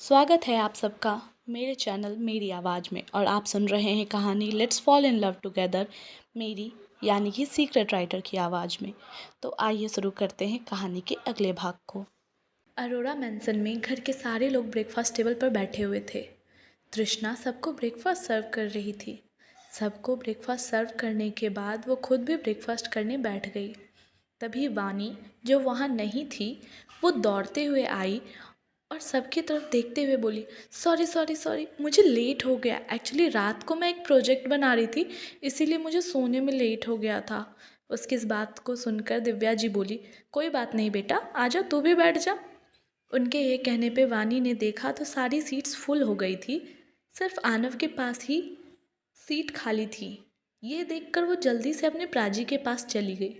स्वागत है आप सबका मेरे चैनल मेरी आवाज़ में। और आप सुन रहे हैं कहानी let's fall in love together मेरी यानी कि सीक्रेट राइटर की आवाज़ में। तो आइए शुरू करते हैं कहानी के अगले भाग को। अरोरा मैंसन में घर के सारे लोग ब्रेकफास्ट टेबल पर बैठे हुए थे। तृष्णा सबको ब्रेकफास्ट सर्व कर रही थी। सबको ब्रेकफास्ट सर्व करने के बाद वो खुद भी ब्रेकफास्ट करने बैठ गई। तभी वानी जो वहाँ नहीं थी वो दौड़ते हुए आई और सबकी तरफ देखते हुए बोली, सॉरी सॉरी सॉरी, मुझे लेट हो गया। एक्चुअली रात को मैं एक प्रोजेक्ट बना रही थी, इसीलिए मुझे सोने में लेट हो गया था। उसकी इस बात को सुनकर दिव्या जी बोली, कोई बात नहीं बेटा, आजा तू भी बैठ जा। उनके ये कहने पे वानी ने देखा तो सारी सीट्स फुल हो गई थी, सिर्फ आनव के पास ही सीट खाली थी। ये देखकर वो जल्दी से अपने प्राची के पास चली गई।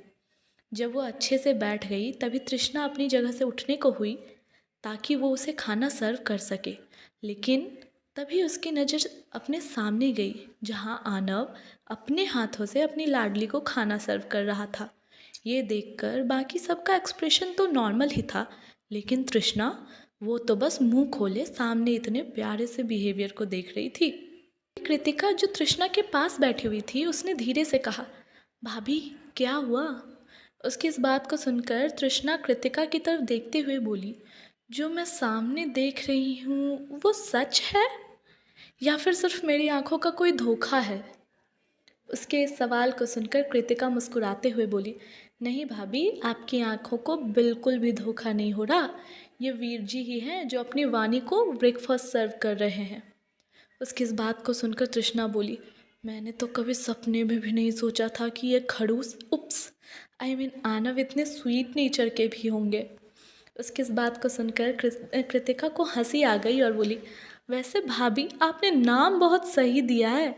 जब वो अच्छे से बैठ गई तभी तृष्णा अपनी जगह से उठने को हुई ताकि वो उसे खाना सर्व कर सके, लेकिन तभी उसकी नज़र अपने सामने गई जहाँ आनव अपने हाथों से अपनी लाडली को खाना सर्व कर रहा था। ये देखकर बाकी सबका एक्सप्रेशन तो नॉर्मल ही था, लेकिन तृष्णा वो तो बस मुंह खोले सामने इतने प्यारे से बिहेवियर को देख रही थी। कृतिका जो तृष्णा के पास बैठी हुई थी उसने धीरे से कहा, भाभी क्या हुआ? उसकी इस बात को सुनकर तृष्णा कृतिका की तरफ देखते हुए बोली, जो मैं सामने देख रही हूँ वो सच है या फिर सिर्फ मेरी आंखों का कोई धोखा है? उसके इस सवाल को सुनकर कृतिका मुस्कुराते हुए बोली, नहीं भाभी, आपकी आंखों को बिल्कुल भी धोखा नहीं हो रहा। ये वीर जी ही हैं जो अपनी वानी को ब्रेकफास्ट सर्व कर रहे हैं। उसकी इस बात को सुनकर तृष्णा बोली, मैंने तो कभी सपने में भी नहीं सोचा था कि ये खड़ूस आनव इतने स्वीट नेचर के भी होंगे। उसकी इस बात को सुनकर कृतिका को हंसी आ गई और बोली, वैसे भाभी आपने नाम बहुत सही दिया है।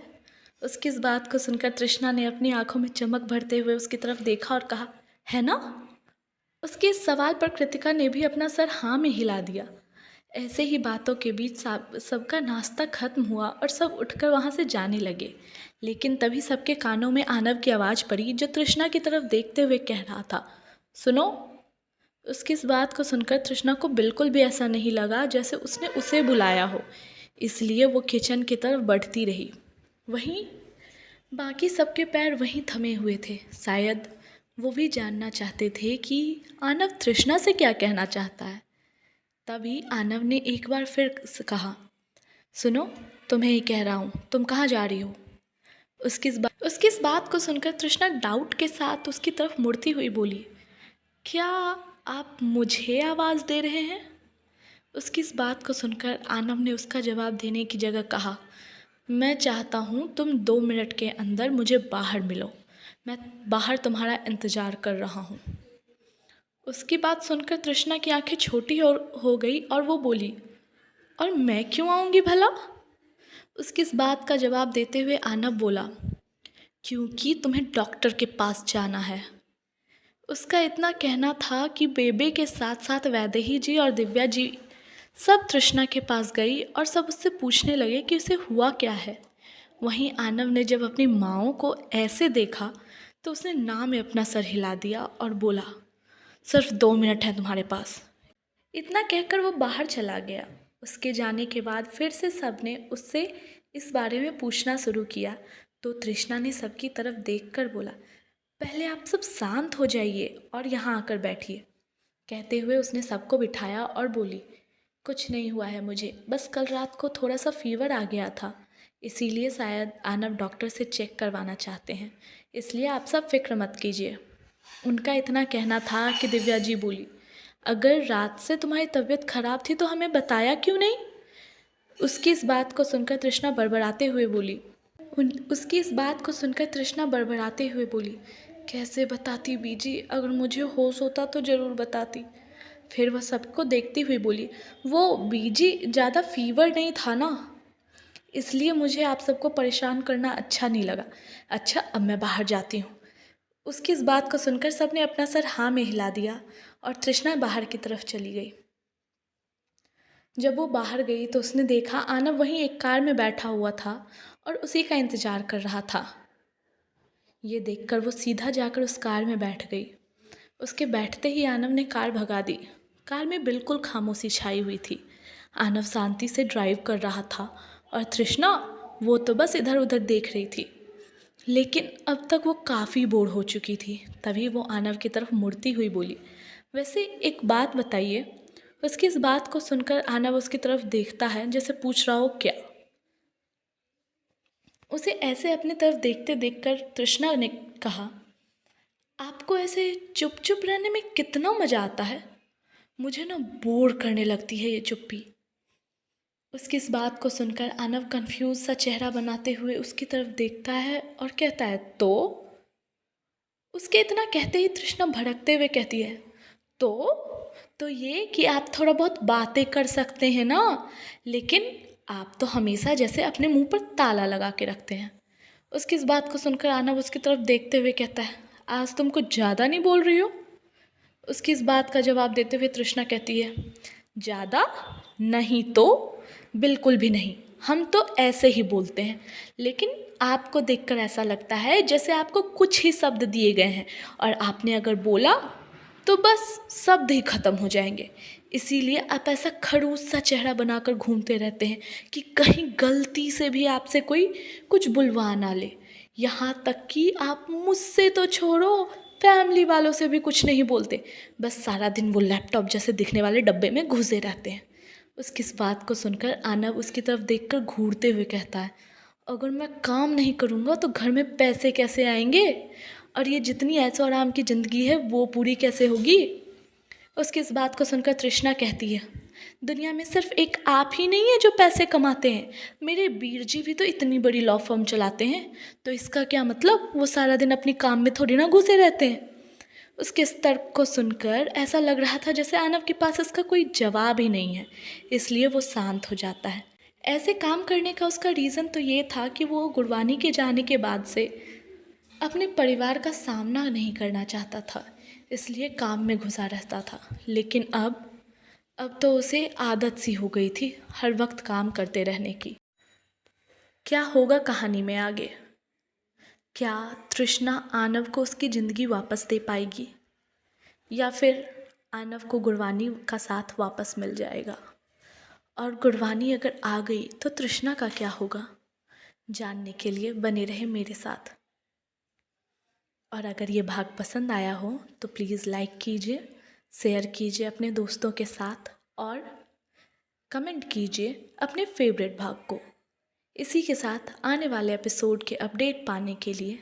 उसकी इस बात को सुनकर तृष्णा ने अपनी आंखों में चमक भरते हुए उसकी तरफ देखा और कहा, है ना? उसके इस सवाल पर कृतिका ने भी अपना सर हाँ में हिला दिया। ऐसे ही बातों के बीच सबका नाश्ता खत्म हुआ और सब उठकर वहाँ से जाने लगे, लेकिन तभी सबके कानों में आनव की आवाज़ पड़ी जो तृष्णा की तरफ देखते हुए कह रहा था, सुनो। उसकी इस बात को सुनकर तृष्णा को बिल्कुल भी ऐसा नहीं लगा जैसे उसने उसे बुलाया हो, इसलिए वो किचन की तरफ बढ़ती रही। वहीं बाकी सबके पैर वहीं थमे हुए थे। शायद वो भी जानना चाहते थे कि आनव तृष्णा से क्या कहना चाहता है। तभी आनव ने एक बार फिर कहा, सुनो, तुम्हें ही कह रहा हूँ, तुम कहाँ जा रही हो? उसकी इस बात को सुनकर तृष्णा डाउट के साथ उसकी तरफ मुड़ती हुई बोली, क्या आप मुझे आवाज़ दे रहे हैं? उसकी इस बात को सुनकर आनव ने उसका जवाब देने की जगह कहा, मैं चाहता हूँ तुम 2 मिनट के अंदर मुझे बाहर मिलो, मैं बाहर तुम्हारा इंतज़ार कर रहा हूँ। उसकी बात सुनकर तृष्णा की आंखें छोटी हो गई और वो बोली, और मैं क्यों आऊँगी भला? उसकी इस बात का जवाब देते हुए आनव बोला, क्योंकि तुम्हें डॉक्टर के पास जाना है। उसका इतना कहना था कि बेबे के साथ साथ वैदेही जी और दिव्या जी सब तृष्णा के पास गई और सब उससे पूछने लगे कि उसे हुआ क्या है। वहीं आनव ने जब अपनी माँओं को ऐसे देखा तो उसने ना में अपना सर हिला दिया और बोला, सिर्फ 2 मिनट है तुम्हारे पास। इतना कहकर वो बाहर चला गया। उसके जाने के बाद फिर से सबने उससे इस बारे में पूछना शुरू किया तो तृष्णा ने सबकी तरफ देखकर बोला, पहले आप सब शांत हो जाइए और यहाँ आकर बैठिए। कहते हुए उसने सबको बिठाया और बोली, कुछ नहीं हुआ है मुझे, बस कल रात को थोड़ा सा फीवर आ गया था, इसीलिए शायद आनव डॉक्टर से चेक करवाना चाहते हैं, इसलिए आप सब फिक्र मत कीजिए। उनका इतना कहना था कि दिव्या जी बोली, अगर रात से तुम्हारी तबीयत खराब थी तो हमें बताया क्यों नहीं? उसकी इस बात को सुनकर तृष्णा बड़बड़ाते हुए बोली, कैसे बताती बीजी, अगर मुझे होश होता तो ज़रूर बताती। फिर वह सबको देखती हुई बोली, वो बीजी ज़्यादा फीवर नहीं था ना, इसलिए मुझे आप सबको परेशान करना अच्छा नहीं लगा। अच्छा, अब मैं बाहर जाती हूँ। उसकी इस बात को सुनकर सबने अपना सर हाँ में हिला दिया और तृष्णा बाहर की तरफ चली गई। जब वो बाहर गई तो उसने देखा आनव वहीं एक कार में बैठा हुआ था और उसी का इंतज़ार कर रहा था। ये देखकर वो सीधा जाकर उस कार में बैठ गई। उसके बैठते ही आनव ने कार भगा दी। कार में बिल्कुल खामोशी छाई हुई थी। आनव शांति से ड्राइव कर रहा था और तृष्णा वो तो बस इधर उधर देख रही थी। लेकिन अब तक वो काफ़ी बोर हो चुकी थी। तभी वो आनव की तरफ मुड़ती हुई बोली, वैसे एक बात बताइए। उसकी इस बात को सुनकर आनव उसकी तरफ देखता है जैसे पूछ रहा हो क्या। उसे ऐसे अपनी तरफ देखते देखकर तृष्णा ने कहा, आपको ऐसे चुप चुप रहने में कितना मज़ा आता है। मुझे ना बोर करने लगती है ये चुप्पी। उसकी इस बात को सुनकर आनव कंफ्यूज सा चेहरा बनाते हुए उसकी तरफ देखता है और कहता है तो। उसके इतना कहते ही तृष्णा भड़कते हुए कहती है, तो ये कि आप थोड़ा बहुत बातें कर सकते हैं ना, लेकिन आप तो हमेशा जैसे अपने मुंह पर ताला लगा के रखते हैं। उसकी इस बात को सुनकर आनव उसकी तरफ देखते हुए कहता है, आज तुम कुछ ज़्यादा नहीं बोल रही हो। उसकी इस बात का जवाब देते हुए तृष्णा कहती है, ज़्यादा नहीं तो बिल्कुल भी नहीं, हम तो ऐसे ही बोलते हैं, लेकिन आपको देखकर ऐसा लगता है जैसे आपको कुछ ही शब्द दिए गए हैं और आपने अगर बोला तो बस शब्द ही ख़त्म हो जाएंगे। इसीलिए आप ऐसा खड़ूस सा चेहरा बनाकर घूमते रहते हैं कि कहीं गलती से भी आपसे कोई कुछ बुलवा ना ले। यहाँ तक कि आप मुझसे तो छोड़ो, फैमिली वालों से भी कुछ नहीं बोलते, बस सारा दिन वो लैपटॉप जैसे दिखने वाले डब्बे में घुसे रहते हैं। उसकी इस बात को सुनकर आनव उसकी तरफ देखकर घूरते हुए कहता है, अगर मैं काम नहीं करूँगा तो घर में पैसे कैसे आएंगे, और ये जितनी ऐशो आराम की ज़िंदगी है वो पूरी कैसे होगी। उसकी इस बात को सुनकर तृष्णा कहती है, दुनिया में सिर्फ एक आप ही नहीं है जो पैसे कमाते हैं, मेरे वीर जी भी तो इतनी बड़ी लॉ फर्म चलाते हैं, तो इसका क्या मतलब वो सारा दिन अपनी काम में थोड़ी ना घुसे रहते हैं। उसके इस तर्क को सुनकर ऐसा लग रहा था जैसे आनव के पास इसका कोई जवाब ही नहीं है, इसलिए वो शांत हो जाता है। ऐसे काम करने का उसका रीज़न तो ये था कि वो गुरबानी के जाने के बाद से अपने परिवार का सामना नहीं करना चाहता था, इसलिए काम में घुसा रहता था। लेकिन अब तो उसे आदत सी हो गई थी हर वक्त काम करते रहने की। क्या होगा कहानी में आगे? क्या तृष्णा आनव को उसकी ज़िंदगी वापस दे पाएगी, या फिर आनव को गुरबानी का साथ वापस मिल जाएगा? और गुरबानी अगर आ गई तो तृष्णा का क्या होगा? जानने के लिए बने रहे मेरे साथ। और अगर ये भाग पसंद आया हो तो प्लीज़ लाइक कीजिए, शेयर कीजिए अपने दोस्तों के साथ और कमेंट कीजिए अपने फेवरेट भाग को। इसी के साथ आने वाले एपिसोड के अपडेट पाने के लिए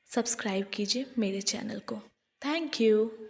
सब्सक्राइब कीजिए मेरे चैनल को। Thank you.